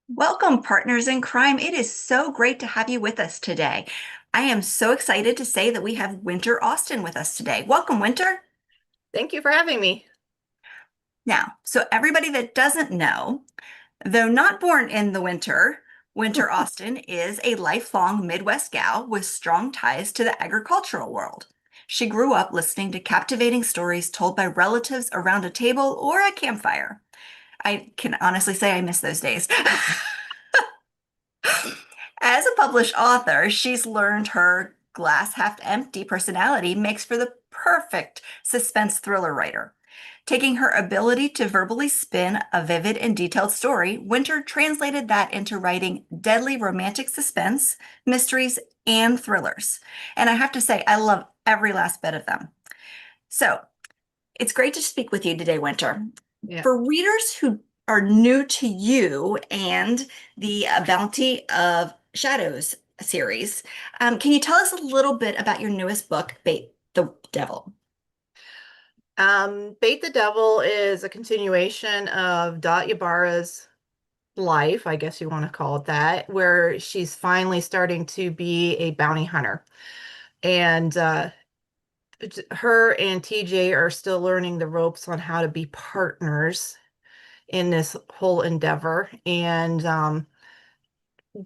Welcome, partners in crime. It is so great to have you with us today. I am so excited to say that we have Winter Austin with us today. Welcome, Winter. Thank you for having me. Now, so everybody that doesn't know, though not born in the winter, Winter Austin is a lifelong Midwest gal with strong ties to the agricultural world. She grew up listening to captivating stories told by relatives around a table or a campfire. I can honestly say I miss those days. As a published author, she's learned her glass half empty personality makes for the perfect suspense thriller writer. Taking her ability to verbally spin a vivid and detailed story, Winter translated that into writing deadly romantic suspense, mysteries, and thrillers. And I have to say, I love every last bit of them. So it's great to speak with you today, Winter. Yeah. For readers who are new to you and the Bounty of Shadows series, can you tell us a little bit about your newest book, Bait the Devil? Bait the Devil is a continuation of Dot Ybarra's life, I guess you want to call it that, where she's finally starting to be a bounty hunter. And her and TJ are still learning the ropes on how to be partners in this whole endeavor and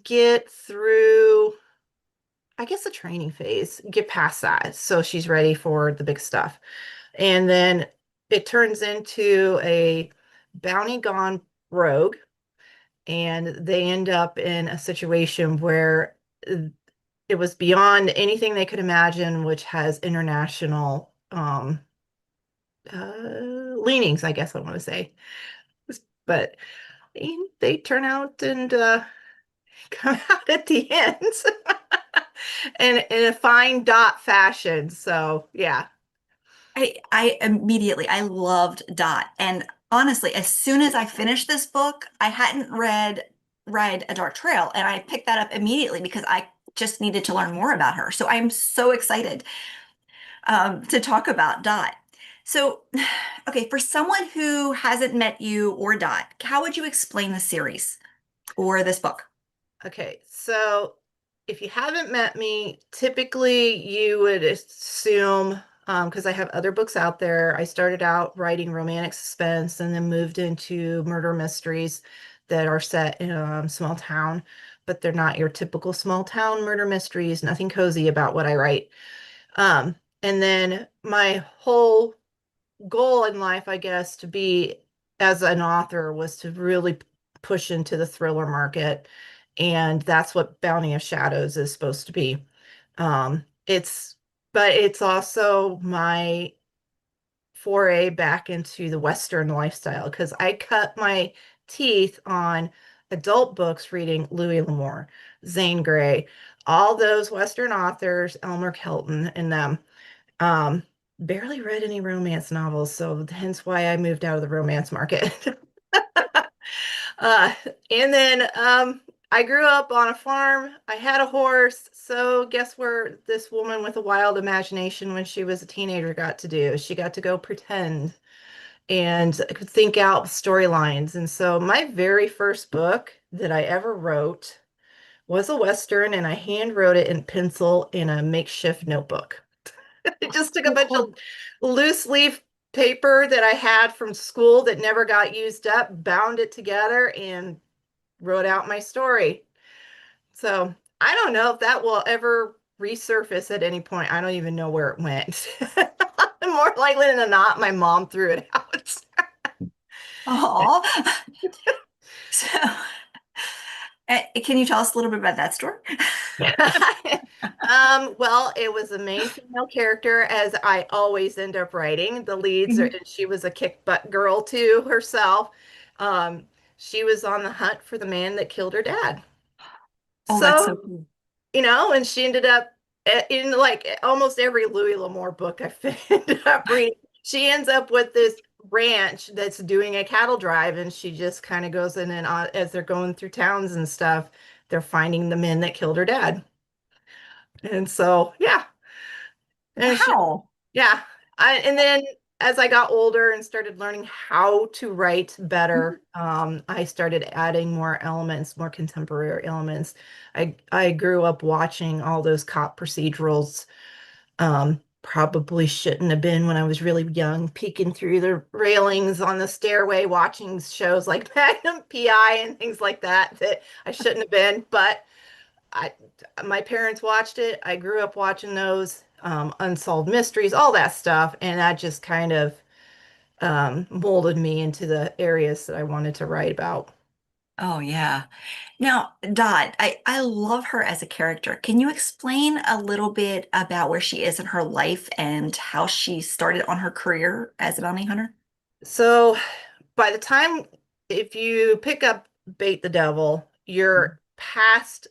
get through, I guess, the training phase, get past that. So she's ready for the big stuff. And then it turns into a bounty gone rogue, and they end up in a situation where it was beyond anything they could imagine, which has international leanings, I guess I want to say. But they turn out and come out at the end in a fine Dot fashion. So yeah. I loved Dot. And honestly, as soon as I finished this book, I hadn't read Ride a Dark Trail, and I picked that up immediately because I just needed to learn more about her. So I'm so excited to talk about Dot. So, okay, for someone who hasn't met you or Dot, how would you explain the series or this book? Okay, so if you haven't met me, typically you would assume, because I have other books out there, I started out writing romantic suspense and then moved into murder mysteries that are set in a small town, but they're not your typical small town murder mysteries, nothing cozy about what I write. And then my whole goal in life, I guess, to be as an author was to really push into the thriller market. And that's what Bounty of Shadows is supposed to be. It's, but it's also my foray back into the Western lifestyle because I cut my teeth on adult books reading Louis L'Amour, Zane Grey, all those Western authors, Elmer Kelton, and them. Um, Barely read any romance novels, so hence why I moved out of the romance market. Uh, and then I grew up on a farm. I had a horse. So guess where this woman with a wild imagination when she was a teenager got to do? She got to go pretend and think out storylines. And so my very first book that I ever wrote was a Western, and I hand wrote it in pencil in a makeshift notebook. I just took a bunch of loose leaf paper that I had from school that never got used up, bound it together, and wrote out my story. So I don't know if that will ever resurface at any point. I don't even know where it went. More likely than not, my mom threw it out. Oh, so can you tell us a little bit about that story? Well, it was a main female character, as I always end up writing. The leads are, Mhm. and she was a kick butt girl too herself. Um, she was on the hunt for the man that killed her dad. Oh, that's so So, cool. and she ended up in like almost every Louis L'Amour book I ended up reading. She ends up with this ranch that's doing a cattle drive, and she just kind of goes in and as they're going through towns and stuff, they're finding the men that killed her dad. And so, yeah. And she, Wow. yeah. And then as I got older and started learning how to write better, I started adding more elements, more contemporary elements. I grew up watching all those cop procedurals. Probably shouldn't have been when I was really young, peeking through the railings on the stairway, watching shows like Magnum PI and things like that that I shouldn't have been. But I, my parents watched it. I grew up watching those unsolved mysteries, all that stuff, and that just kind of molded me into the areas that I wanted to write about. Oh, yeah. Now, Dot, I love her as a character. Can you explain a little bit about where she is in her life and how she started on her career as a bounty hunter? So by the time, if you pick up Bait the Devil, you're past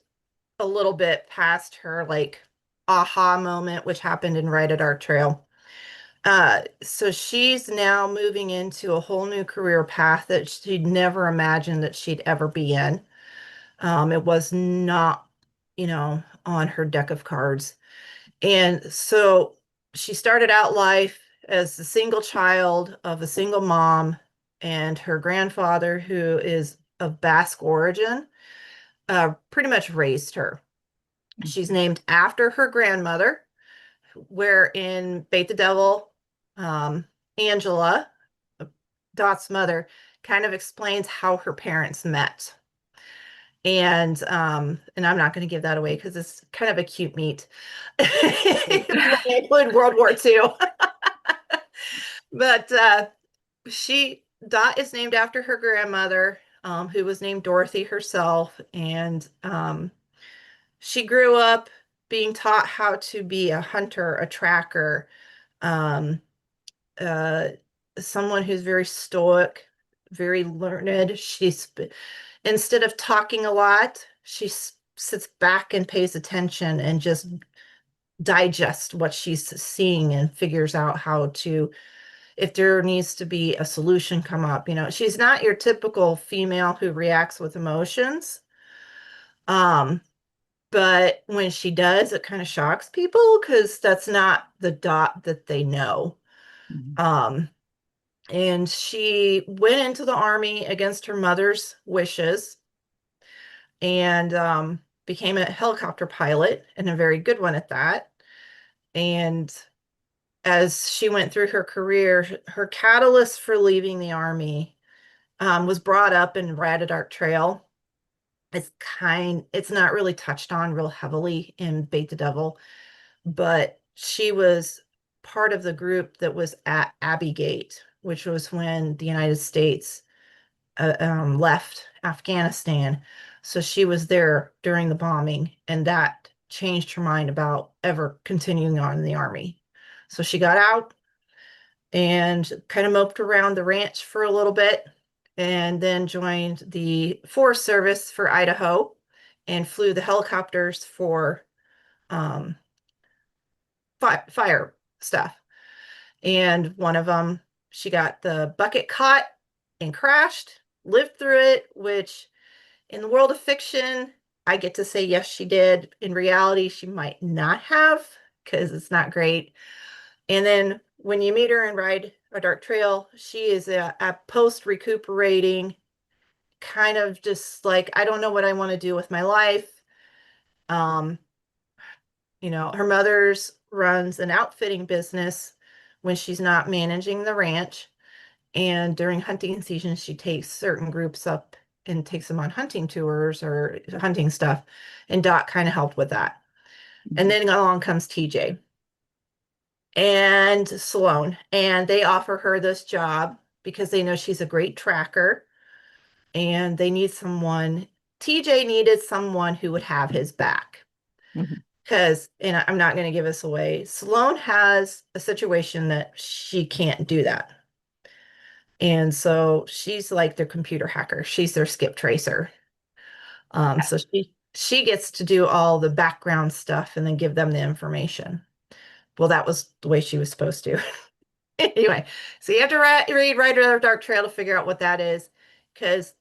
a little bit past her like aha moment, which happened in Right at Art Trail. So she's now moving into a whole new career path that she'd never imagined that she'd ever be in. It was not, on her deck of cards. And so she started out life as a single child of a single mom, and her grandfather, who is of Basque origin, pretty much raised her. She's named after her grandmother, where in Bait the Devil, um, Angela, Dot's mother, kind of explains how her parents met. And I'm not going to give that away because it's kind of a cute meet. When I include World War II. But she Dot is named after her grandmother, who was named Dorothy herself, and she grew up being taught how to be a hunter, a tracker, um, uh, someone who's very stoic, very learned. Instead of talking a lot, she sits back and pays attention and just digests what she's seeing and figures out how to, if there needs to be a solution come up. She's not your typical female who reacts with emotions. Um, but when she does, it kind of shocks people because that's not the Dot that they know. Mhm. Um, and she went into the army against her mother's wishes and became a helicopter pilot and a very good one at that. And as she went through her career, her catalyst for leaving the army was brought up in Rat at Art Trail. It's not really touched on real heavily in Bait the Devil, but she was part of the group that was at Abbey Gate, which was when the United States left Afghanistan. So she was there during the bombing, and that changed her mind about ever continuing on in the army. So she got out and kind of moped around the ranch for a little bit, and then joined the Forest Service for Idaho and flew the helicopters for um, fire stuff. And one of them, she got the bucket caught and crashed, lived through it, which in the world of fiction, I get to say yes, she did. In reality, she might not have because it's not great. And then when you meet her and ride a dark trail, she is a post recuperating, kind of just like, I don't know what I want to do with my life. Um, her mother's runs an outfitting business when she's not managing the ranch. And during hunting season, she takes certain groups up and takes them on hunting tours or hunting stuff. And Dot kind of helped with that. And Mhm. then along comes TJ and Sloan, and they offer her this job because they know she's a great tracker and they need someone. TJ needed someone who would have his back. Mhm. Because, and I'm not going to give us away, Sloan has a situation that she can't do that. And so she's like their computer hacker. She's their skip tracer. So she gets to do all the background stuff and then give them the information. Well, that was the way she was supposed to. Anyway, so you have to read Rider of the Dark Trail to figure out what that is, because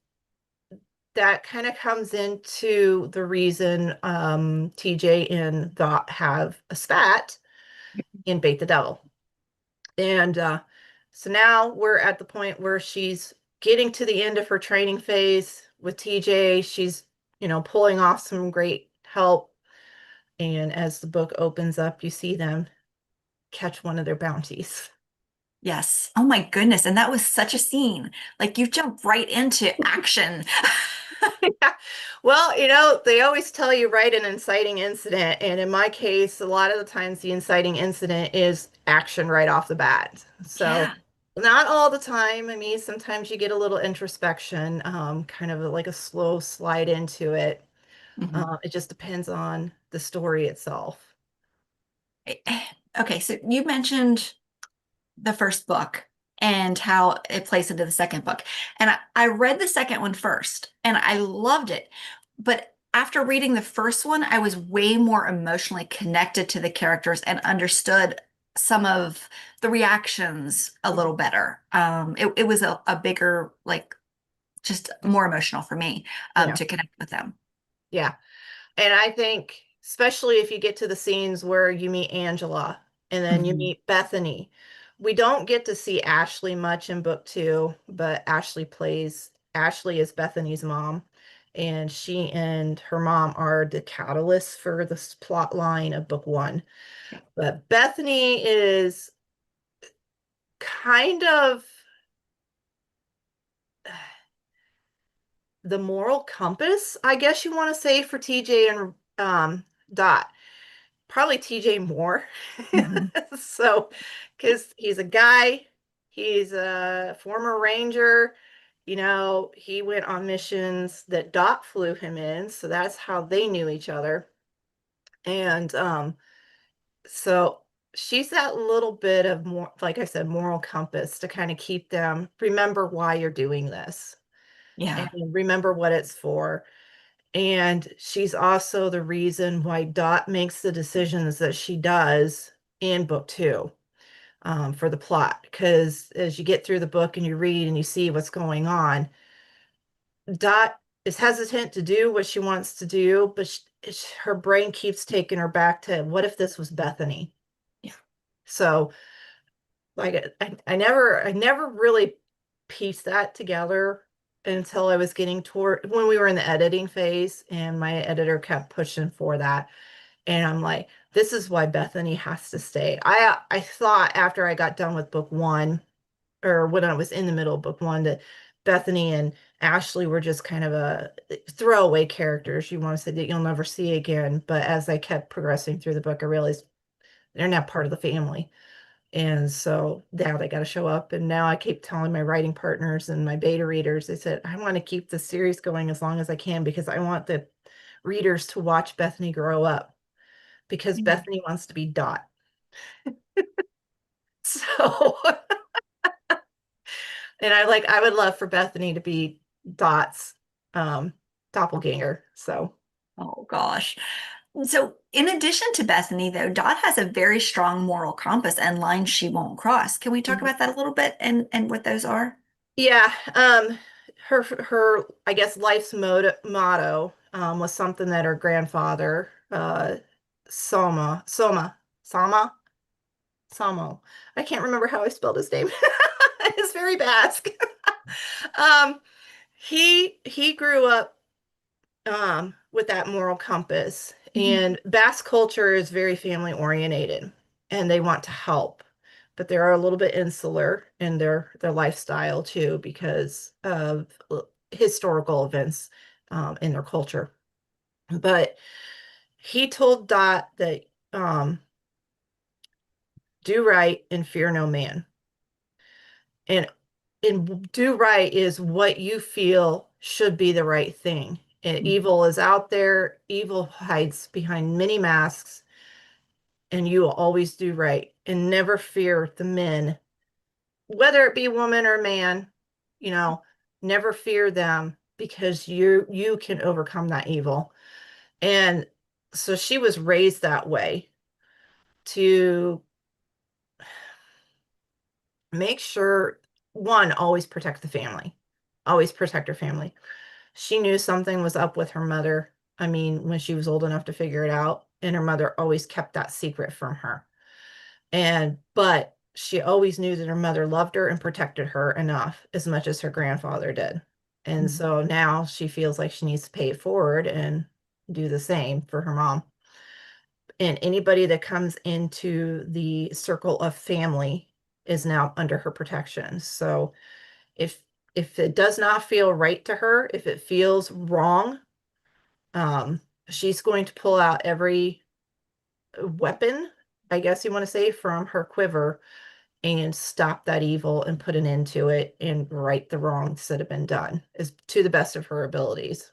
that kind of comes into the reason TJ and Dot have a spat in Bait the Devil. And So now we're at the point where she's getting to the end of her training phase with TJ. She's, pulling off some great help. And as the book opens up, you see them catch one of their bounties. Yes. Oh my goodness. And that was such a scene. Like you jump right into action. Yeah. Well, they always tell you write an inciting incident. And in my case, a lot of the times the inciting incident is action right off the bat. So Yeah. not all the time. I mean, sometimes you get a little introspection, kind of like a slow slide into it. Mhm. It just depends on the story itself. Okay, so you mentioned the first book and how it plays into the second book. And I read the second one first and I loved it. But after reading the first one, I was way more emotionally connected to the characters and understood some of the reactions a little better. It was a bigger, like, just more emotional for me Yeah. to connect with them. Yeah. And I think, especially if you get to the scenes where you meet Angela and then you Mhm. meet Bethany, we don't get to see Ashley much in book two, but Ashley is Bethany's mom. And she and her mom are the catalyst for this plot line of book one. Yeah. But Bethany is kind of the moral compass, I guess you want to say, for TJ and Dot. Probably TJ more. Mhm. So, because he's a guy, he's a former ranger, he went on missions that Dot flew him in, so that's how they knew each other. And so she's that little bit of more, like I said, moral compass to kind of keep them, remember why you're doing this and Yeah. remember what it's for. And she's also the reason why Dot makes the decisions that she does in book two, for the plot. Because as you get through the book and you read and you see what's going on, Dot is hesitant to do what she wants to do, but her brain keeps taking her back to what if this was Bethany? Yeah. So, like, I never really pieced that together until I was getting toward when we were in the editing phase, and my editor kept pushing for that. And I'm like, this is why Bethany has to stay. I thought after I got done with book one, or when I was in the middle of book one, that Bethany and Ashley were just kind of a throwaway characters you want to say that you'll never see again. But as I kept progressing through the book, I realized they're now part of the family. And so now they got to show up. And now I keep telling my writing partners and my beta readers, they said, I want to keep the series going as long as I can because I want the readers to watch Bethany grow up because Yeah. Bethany wants to be Dot. So, and I would love for Bethany to be Dot's um, doppelganger. So, Oh gosh. So, in addition to Bethany, though, Dot has a very strong moral compass and lines she won't cross. Can we talk mhm. about that a little bit and what those are? Yeah, her I guess life's motto was something that her grandfather Sama Samo. I can't remember how I spelled his name. It's very Basque. Um, he grew up with that moral compass, Mhm. and Basque culture is very family orientated, and they want to help, but they're a little bit insular in their lifestyle too because of historical events in their culture. But he told Dot that do right and fear no man. And do right is what you feel should be the right thing. And evil is out there, evil hides behind many masks, and you will always do right and never fear the men, whether it be woman or man, you know, never fear them because you can overcome that evil. And so she was raised that way to make sure one, always protect the family, always protect her family. She knew something was up with her mother. I mean, when she was old enough to figure it out, and her mother always kept that secret from her. But she always knew that her mother loved her and protected her enough as much as her grandfather did. And Mhm. so now she feels like she needs to pay it forward and do the same for her mom. And anybody that comes into the circle of family is now under her protection. So if if it does not feel right to her, if it feels wrong, um, she's going to pull out every weapon, I guess you want to say, from her quiver and stop that evil and put an end to it and right the wrongs that have been done is to the best of her abilities.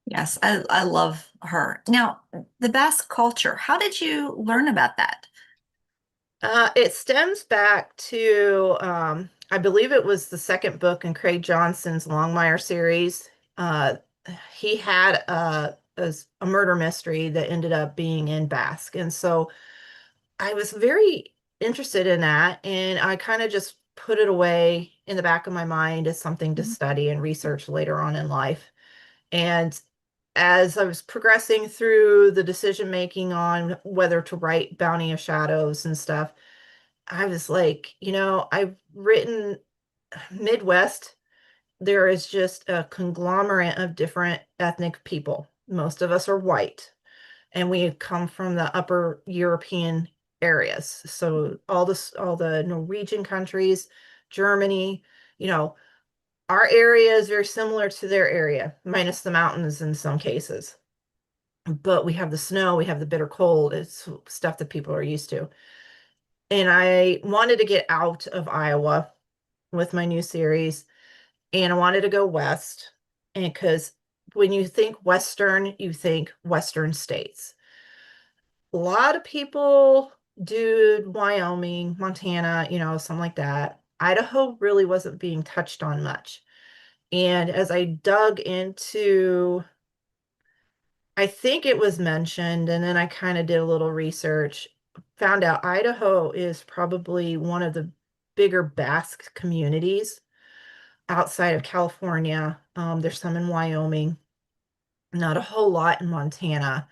Yes, I love her. Now, the Basque culture, how did you learn about that? It stems back to, I believe it was the second book in Craig Johnson's Longmire series. Uh, he had a murder mystery that ended up being in Basque. And so I was very interested in that. And I kind of just put it away in the back of my mind as something to Mhm. study and research later on in life. And as I was progressing through the decision making on whether to write Bounty of Shadows and stuff, I was like, I've written Midwest. There is just a conglomerate of different ethnic people. Most of us are white, and we come from the upper European areas. So all the Norwegian countries, Germany, you know, our area is very similar to their area, minus the mountains in some cases. But we have the snow, we have the bitter cold. It's stuff that people are used to. And I wanted to get out of Iowa with my new series, and I wanted to go west. And because when you think Western, you think Western states. A lot of people do Wyoming, Montana, something like that. Idaho really wasn't being touched on much. And as I dug into, I think it was mentioned, and then I kind of did a little research, found out Idaho is probably one of the bigger Basque communities outside of California. There's some in Wyoming, not a whole lot in Montana.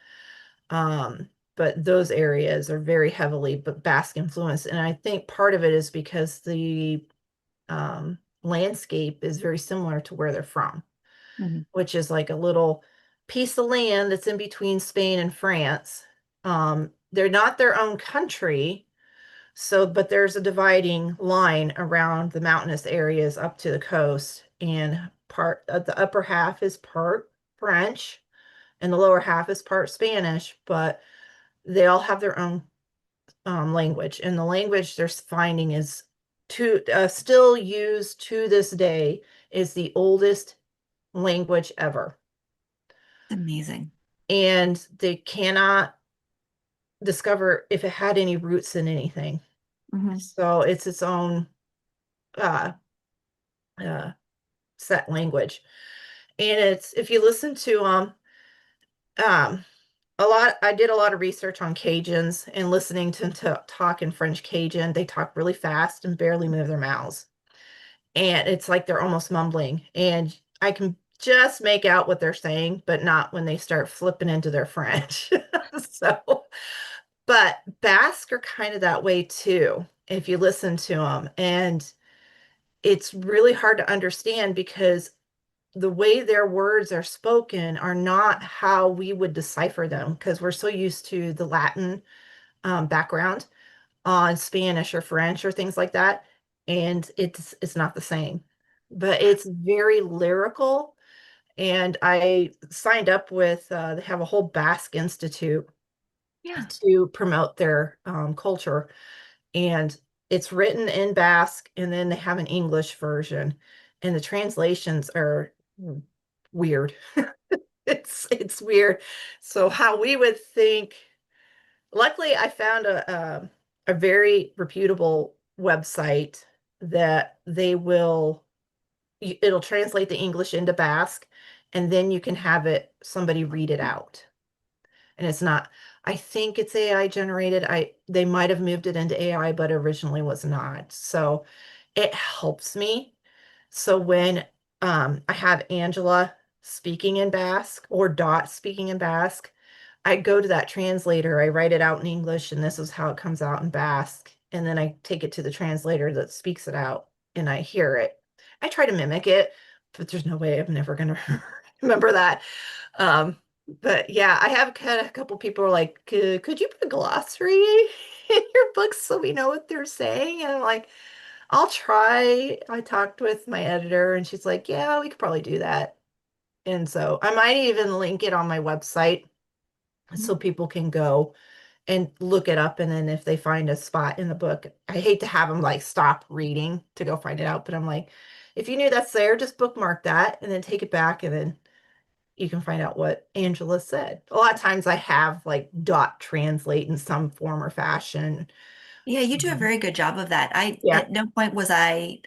But those areas are very heavily but Basque influenced. And I think part of it is because the landscape is very similar to where they're from, Mhm. which is like a little piece of land that's in between Spain and France. They're not their own country, so but there's a dividing line around the mountainous areas up to the coast, and part of the upper half is part French and the lower half is part Spanish, but they all have their own language, and the language they're finding is to still used to this day is the oldest language ever, Amazing. and they cannot discover if it had any roots in anything. Hmm. So it's its own uh, uh, set language, and it's if you listen to um, a lot. I did a lot of research on Cajuns and listening to them talk in French Cajun. They talk really fast and barely move their mouths. And it's like they're almost mumbling. And I can just make out what they're saying, but not when they start flipping into their French. So, but Basque are kind of that way too, if you listen to them. And it's really hard to understand because the way their words are spoken are not how we would decipher them because we're so used to the Latin background on Spanish or French or things like that, and it's not the same. But it's very lyrical, and I signed up with they have a whole Basque Institute Yeah. to promote their culture, and it's written in Basque, and then they have an English version, and the translations are weird. It's weird. So how we would think, luckily I found a very reputable website that it'll translate the English into Basque, and then you can have it somebody read it out. And it's not, I think it's AI generated. They might have moved it into AI, but originally was not. So it helps me. So when I have Angela speaking in Basque or Dot speaking in Basque, I go to that translator, I write it out in English, and this is how it comes out in Basque. and then I take it to the translator that speaks it out and I hear it. I try to mimic it, but there's no way I'm never gonna remember that. Um, but yeah, I have had a couple people are like, could you put glossary in your books so we know what they're saying? And I'm like, I'll try. I talked with my editor and she's like, yeah, we could probably do that. And so I might even link it on my website so people can go and look it up. And then if they find a spot in the book, I hate to have them like stop reading to go find it out, but I'm like, if you knew that's there, just bookmark that and then take it back and then you can find out what Angela said. A lot of times I have like Dot translate in some form or fashion. Yeah, you do a very good job of that. Yeah, At no point was I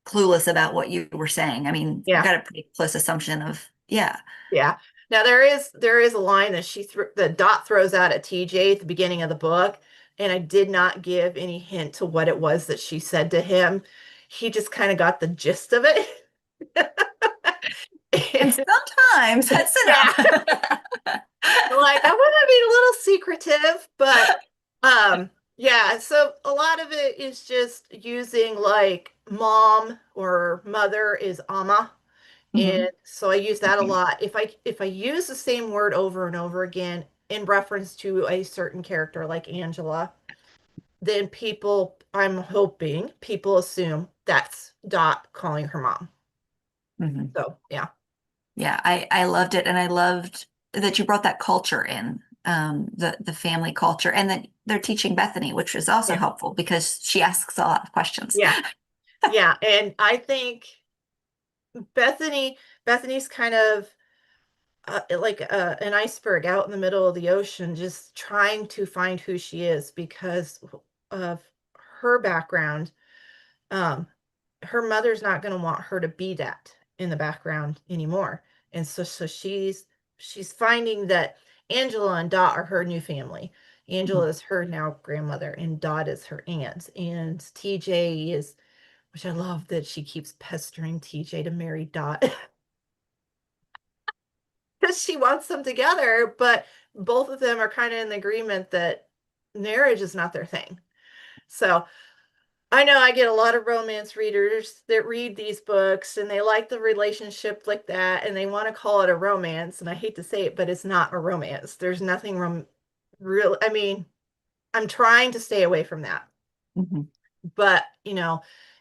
clueless about what you were saying. I mean, yeah, got a pretty close assumption of, yeah. yeah. Now there is a line that that Dot throws out at TJ at the beginning of the book, and I did not give any hint to what it was that she said to him. He just kind of got the gist of it. And sometimes that's Yeah. enough. Like I want to be a little secretive, but yeah, so a lot of it is just using like mom or mother is ama. And Mhm. so I use that a lot. If I use the same word over and over again in reference to a certain character like Angela, then I'm hoping people assume that's Dot calling her mom. Mhm. So yeah, Yeah, I loved it, and I loved that you brought that culture in, the family culture, and that they're teaching Bethany, which is also yeah, helpful because she asks a lot of questions. yeah, yeah. And I think Bethany's kind of like an iceberg out in the middle of the ocean, just trying to find who she is because of her background. Um, her mother's not going to want her to be that in the background anymore, and so she's finding that Angela and Dot are her new family. Angela Mhm. is her now grandmother, and Dot is her aunt, and TJ is, which I love that she keeps pestering TJ to marry Dot. Because she wants them together, but both of them are kind of in agreement that marriage is not their thing. So I know I get a lot of romance readers that read these books and they like the relationship like that and they want to call it a romance. And I hate to say it, but it's not a romance. There's nothing real. I mean, I'm trying to stay away from that, Mhm. but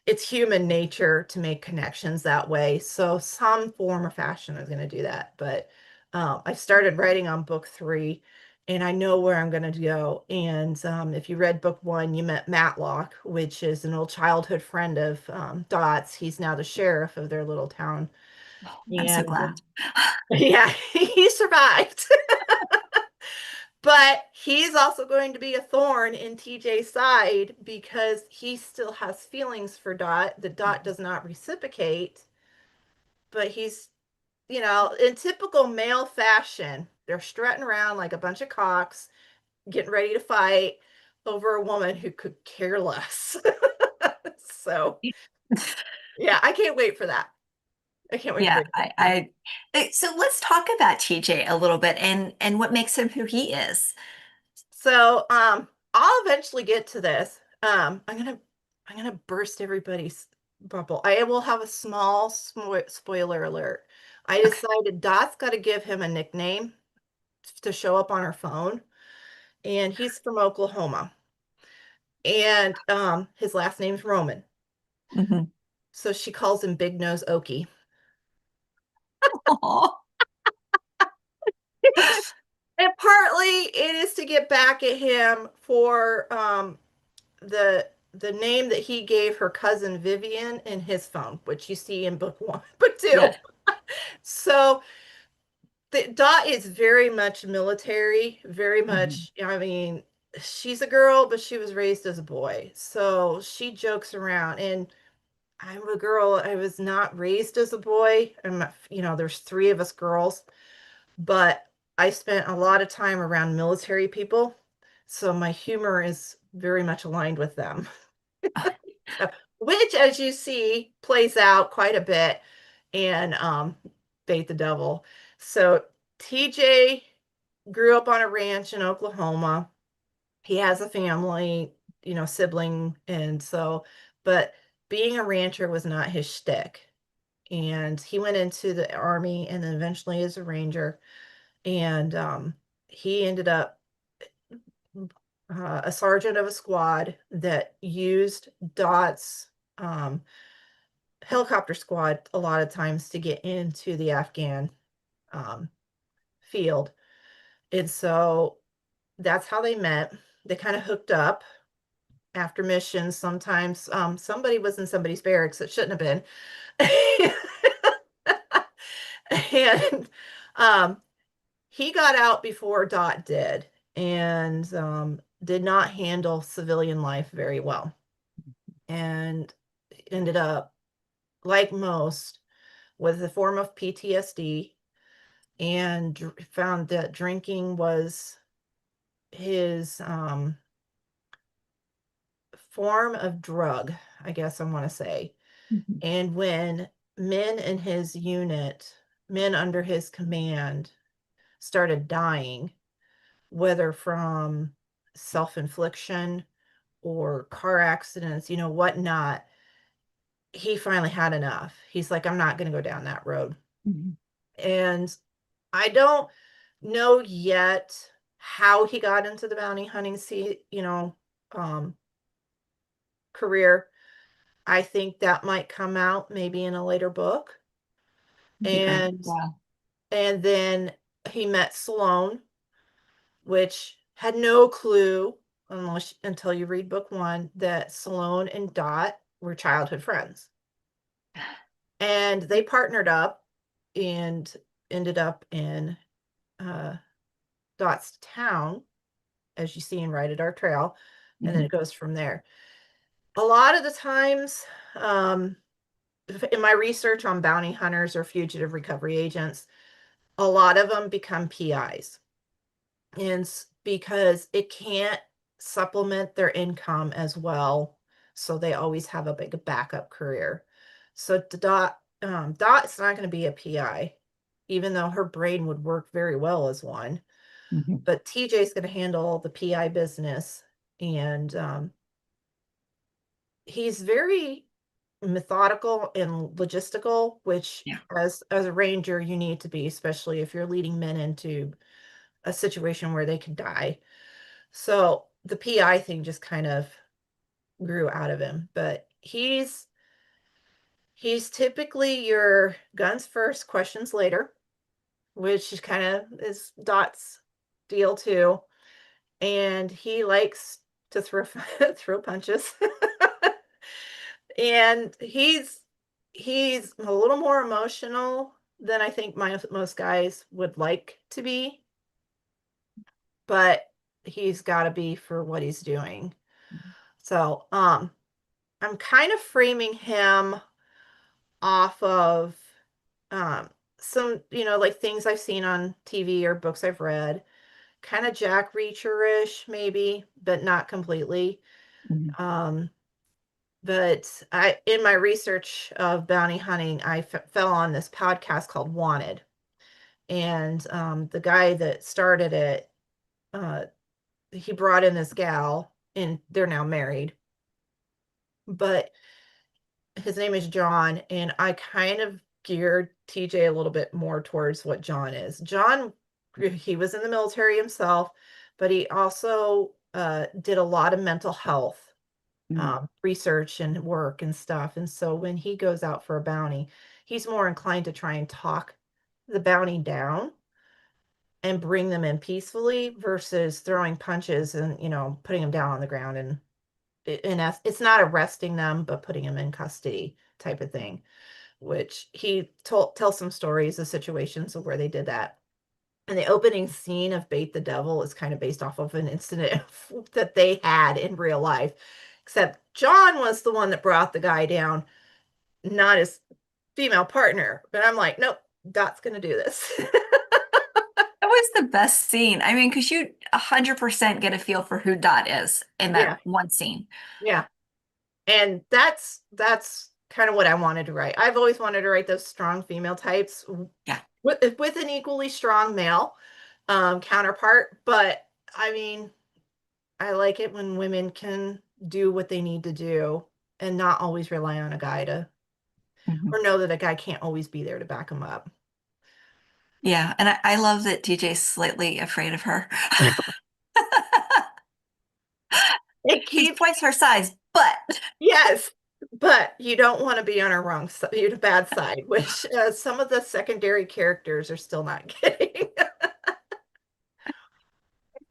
it's human nature to make connections that way. So some form or fashion is going to do that. But I started writing on book 3 and I know where I'm going to go. And if you read book 1, you met Matlock, which is an old childhood friend of Dot's. He's now the sheriff of their little town. I'm so And glad. yeah, he survived. But he's also going to be a thorn in TJ's side because he still has feelings for Dot. The Dot does not reciprocate, but he's, in typical male fashion, they're strutting around like a bunch of cocks, getting ready to fight over a woman who could care less. So, yeah, I can't wait for that. I can't wait to Yeah, read book 3. so let's talk about TJ a little bit and what makes him who he is. So, I'll eventually get to this. I'm gonna burst everybody's bubble. I will have a small spoiler alert. I Okay. decided Dot's got to give him a nickname to show up on her phone, and he's from Oklahoma, and his last name's Roman, Mhm. so she calls him Big Nose Okie. Aw. And partly it is to get back at him for the name that he gave her cousin Vivian in his phone, which you see in book 1, book 2. Yes. So the Dot is very much military, very Mhm. much, I mean, she's a girl, but she was raised as a boy. So she jokes around. And I'm a girl. I was not raised as a boy. There's 3 of us girls, but I spent a lot of time around military people. So my humor is very much aligned with them. So, which, as you see, plays out quite a bit in Bait the Devil. So TJ grew up on a ranch in Oklahoma. He has a family. sibling. And so, but being a rancher was not his shtick. And he went into the army and then eventually as a ranger. And he ended up a sergeant of a squad that used Dot's um, helicopter squad a lot of times to get into the Afghan um, field. And so that's how they met. They kind of hooked up after missions. Sometimes somebody was in somebody's barracks that shouldn't have been. And um, he got out before Dot did and did not handle civilian life very well and ended up, like most, with a form of PTSD and found that drinking was his form of drug, I guess I want to say. Mhm. And when men in his unit, men under his command, started dying, whether from self-infliction or car accidents, whatnot, he finally had enough. He's like, I'm not going to go down that road. Mhm. And I don't know yet how he got into the bounty hunting um, career. I think that might come out maybe in a later book. Be great. And Yeah. and then he met Sloane, which had no clue until you read book one that Sloane and Dot were childhood friends. And they partnered up and ended up in uh, Dot's town, as you see in Right at Our Trail, and then Mhm. it goes from there. A lot of the times, um, in my research on bounty hunters or fugitive recovery agents, a lot of them become PIs. And because it can't supplement their income as well, so they always have a big backup career. So Dot's not going to be a PI, even though her brain would work very well as one. Mhm. But TJ's going to handle the PI business, and he's very methodical and logistical, which Yeah. as a ranger you need to be, especially if you're leading men into a situation where they could die. So the PI thing just kind of grew out of him, but he's typically your guns first, questions later, which is kind of is Dot's deal too. And he likes to throw throw punches. And he's a little more emotional than I think most guys would like to be, but he's got to be for what he's doing. So, I'm kind of framing him off of um some, like things I've seen on TV or books I've read, kind of Jack Reacher-ish maybe, but not completely. Mhm. Um, but in my research of bounty hunting, I fell on this podcast called Wanted, and the guy that started it, uh, he brought in this gal, and they're now married, but his name is John, and I kind of geared TJ a little bit more towards what John is. John, he was in the military himself, but he also did a lot of mental health Mhm. research and work and stuff. And so when he goes out for a bounty, he's more inclined to try and talk the bounty down and bring them in peacefully versus throwing punches and, putting them down on the ground and it's not arresting them, but putting them in custody type of thing, which he tells some stories of situations of where they did that. And the opening scene of Bait the Devil is kind of based off of an incident that they had in real life, except John was the one that brought the guy down, not his female partner. But I'm like, nope, Dot's going to do this. That was the best scene. I mean, because you 100% get a feel for who Dot is in Yeah, that one scene. yeah. And that's kind of what I wanted to write. I've always wanted to write those strong female types Yeah. with an equally strong male counterpart. But I mean, I like it when women can do what they need to do and not always rely on a guy to, Mhm. or know that a guy can't always be there to back them up. Yeah, and I love that TJ's slightly afraid of her. It He's keeps, twice her size, but yes, but you don't want to be on our wrong side, the bad side, which some of the secondary characters are still not getting.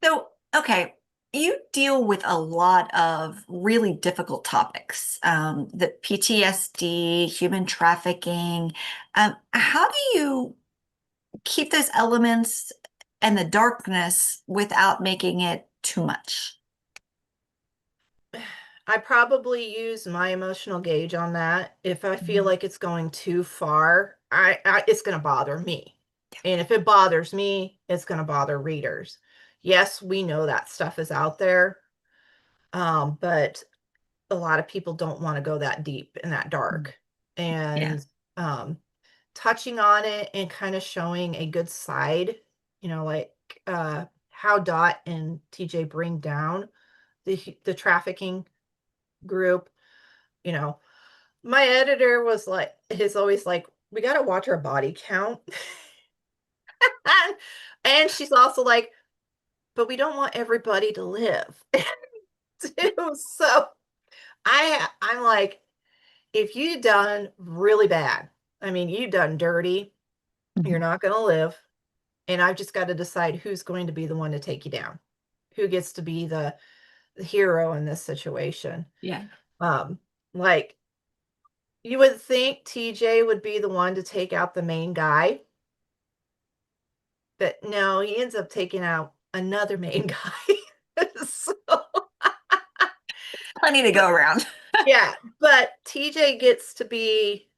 so okay, you deal with a lot of really difficult topics, the PTSD, human trafficking. How do you keep those elements and the darkness without making it too much? I probably use my emotional gauge on that. If I feel Mhm. like it's going too far, it's going to bother me. And if it bothers me, it's going to bother readers. Yes, we know that stuff is out there, but a lot of people don't want to go that deep and that Mhm. dark. Yeah. And um, touching on it and kind of showing a good side, like how Dot and TJ bring down the trafficking group. you know, my editor was like, is always like, we got to watch our body count. And she's also like, but we don't want everybody to live too. So I'm like, if you done really bad, I mean, you done dirty, you're Mhm. not going to live. And I've just got to decide who's going to be the one to take you down, who gets to be the hero in this situation. Yeah. Um, like you would think TJ would be the one to take out the main guy, but no, he ends up taking out another main guy. So, Plenty to go around. yeah, but TJ gets to be,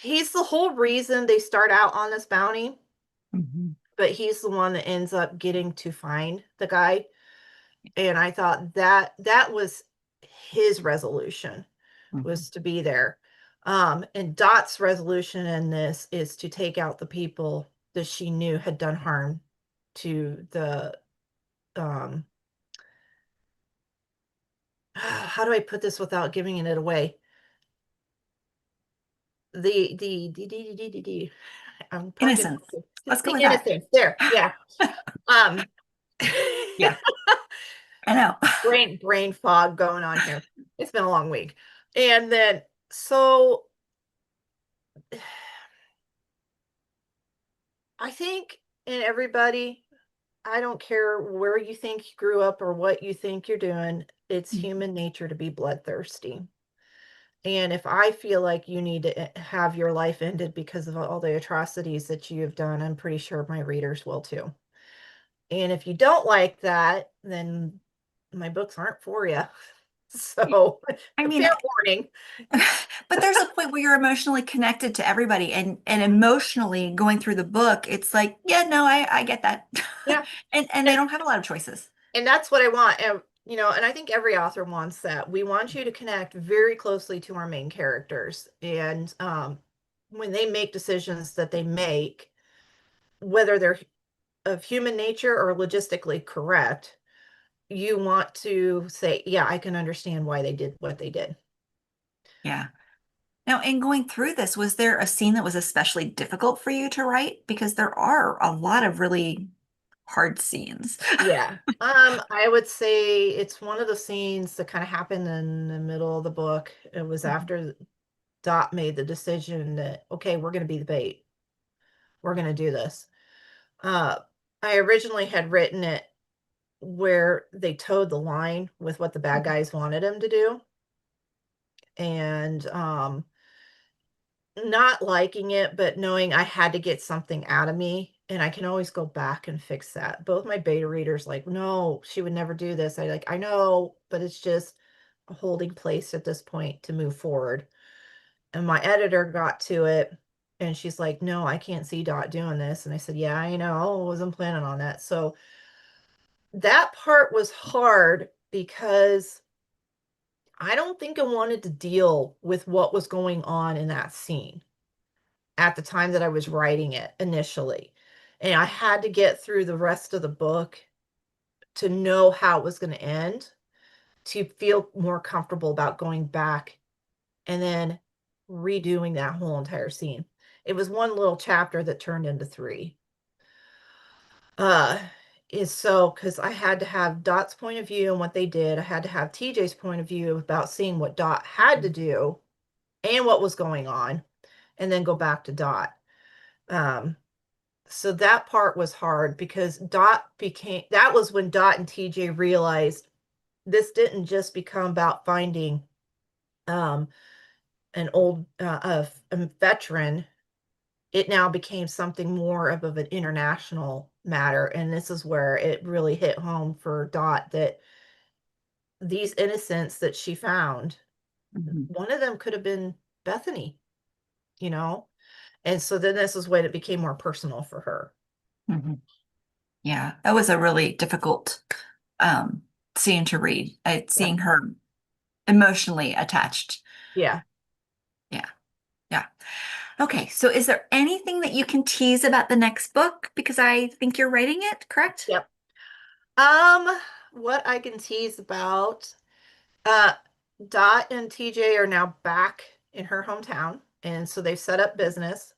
he's the whole reason they start out on this bounty, Mhm. but he's the one that ends up getting to find the guy. And I thought that was his resolution, Mhm. was to be there. And Dot's resolution in this is to take out the people that she knew had done harm to the um how do I put this without giving it away? The I'm talking Innocence. Let's go the with that. innocence. There, yeah. Um Yeah, I know. brain fog going on here. It's been a long week. And then so I think in everybody, I don't care where you think you grew up or what you think you're doing, it's human nature to be bloodthirsty. And if I feel like you need to have your life ended because of all the atrocities that you have done, I'm pretty sure my readers will too. And if you don't like that, then my books aren't for you. So, I mean, fair warning. but there's a point where you're emotionally connected to everybody and emotionally going through the book, it's like, yeah, no, I get that. Yeah. And they And don't have a lot of choices. that's what I want. And and I think every author wants that. We want you to connect very closely to our main characters. And when they make decisions that they make, whether they're of human nature or logistically correct, you want to say, yeah, I can understand why they did what they did. Yeah. Now, in going through this, was there a scene that was especially difficult for you to write? Because there are a lot of really hard scenes. Yeah. I would say it's one of the scenes that kind of happened in the middle of the book. It was Mhm. after Dot made the decision that, okay, we're going to be the bait. We're going to do this. Uh, I originally had written it where they towed the line with what the bad guys wanted him to do. And not liking it, but knowing I had to get something out of me. And I can always go back and fix that. Both my beta readers like, no, she would never do this. I know, but it's just a holding place at this point to move forward. And my editor got to it and she's like, no, I can't see Dot doing this. And I said, yeah, I know, I wasn't planning on that. So that part was hard because I don't think I wanted to deal with what was going on in that scene at the time that I was writing it initially. And I had to get through the rest of the book to know how it was going to end. to feel more comfortable about going back and then redoing that whole entire scene. It was one little chapter that turned into three. Uh, is so because I had to have Dot's point of view and what they did. I had to have TJ's point of view about seeing what Dot had to do and what was going on, and then go back to Dot. Um, so that part was hard because that was when Dot and TJ realized this didn't just become about finding um an old a veteran. It now became something more of an international matter, and this is where it really hit home for Dot that these innocents that she found, Mhm. one of them could have been Bethany, you know. And so then this is when it became more personal for her. Mhm. Yeah, that was a really difficult um, scene to read. Yeah. Seeing her emotionally attached. Yeah. Yeah, yeah. Okay, so is there anything that you can tease about the next book? Because I think you're writing it, correct? Yep. Um, what I can tease about, uh, Dot and TJ are now back in her hometown, and so they've set up business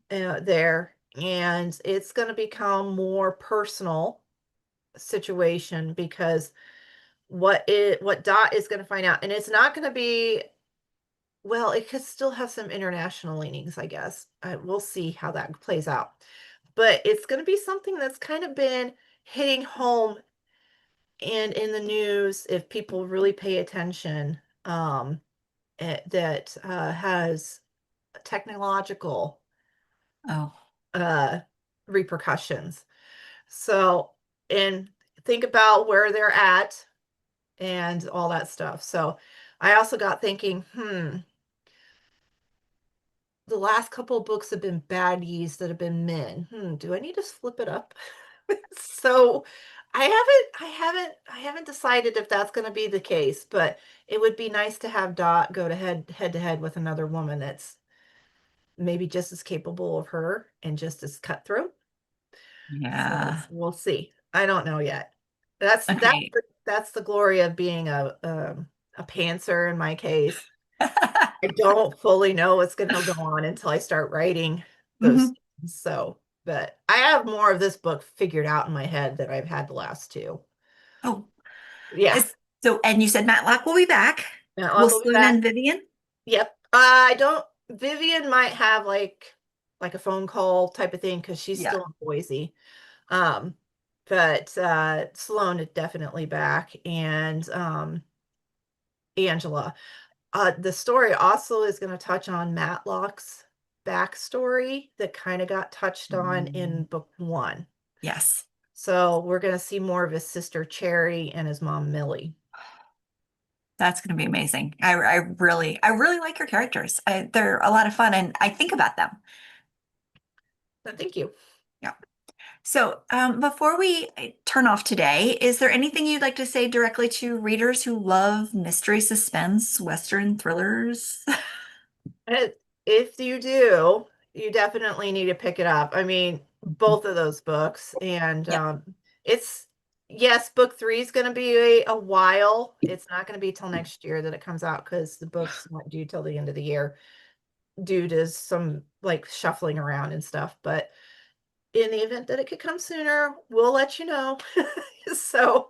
there, and it's going to become more personal situation because what Dot is going to find out, and it's not going to be, well, it could still have some international leanings, I guess. We'll see how that plays out, but it's going to be something that's kind of been hitting home and in the news if people really pay attention. That has technological Oh, uh, repercussions. So, and think about where they're at and all that stuff. So, I also got thinking, the last couple of books have been baddies that have been men. Do I need to flip it up? So, I haven't decided if that's going to be the case, but it would be nice to have Dot go head to head with another woman that's maybe just as capable of her and just as cutthroat. So yeah. we'll see. I don't know yet. That's that's Okay. the, that's the glory of being a pantser in my case. I don't fully know what's going to go on until I start writing those hmm scenes. So, but I have more of this book figured out in my head than I've had the last two. Oh, Yeah. so, and you said Matlock will be back. Now I'll Will go Sloan back. and Vivian? Yep. I don't. Vivian might have like a phone call type of thing because she's Yeah. still in Boise. Um, but Sloan is definitely back, and Angela. The story also is going to touch on Matlock's backstory that kind of got touched on in Mm, book one. yes. So we're going to see more of his sister Cherry and his mom Millie. That's going to be amazing. I really like your characters. They're a lot of fun, and I think about them. Thank you. Yeah. So, before we turn off today, is there anything you'd like to say directly to readers who love mystery, suspense, Western thrillers? And if you do, you definitely need to pick it up. I mean, both of those books. And Yep. it's, yes, book three is going to be a while. It's not going to be till next year that it comes out because the book's not due till the end of the year due to some like shuffling around and stuff. But in the event that it could come sooner, we'll let you know. So,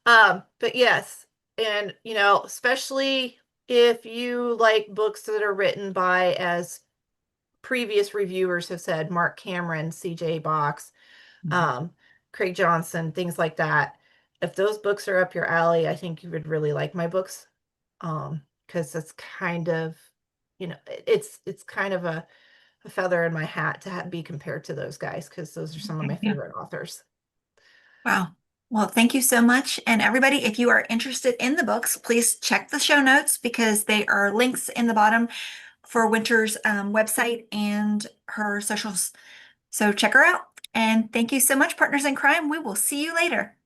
but yes, and especially if you like books that are written by, as previous reviewers have said, Mark Cameron, CJ Box, Mhm. um, Craig Johnson, things like that. If those books are up your alley, I think you would really like my books. Because it's kind of, it's kind of a feather in my hat to be compared to those guys because those are some of my Yeah. favorite authors. Wow. Well, thank you so much. And everybody, if you are interested in the books, please check the show notes because they are links in the bottom for Winter's website and her socials. So check her out. And thank you so much, Partners in Crime. We will see you later.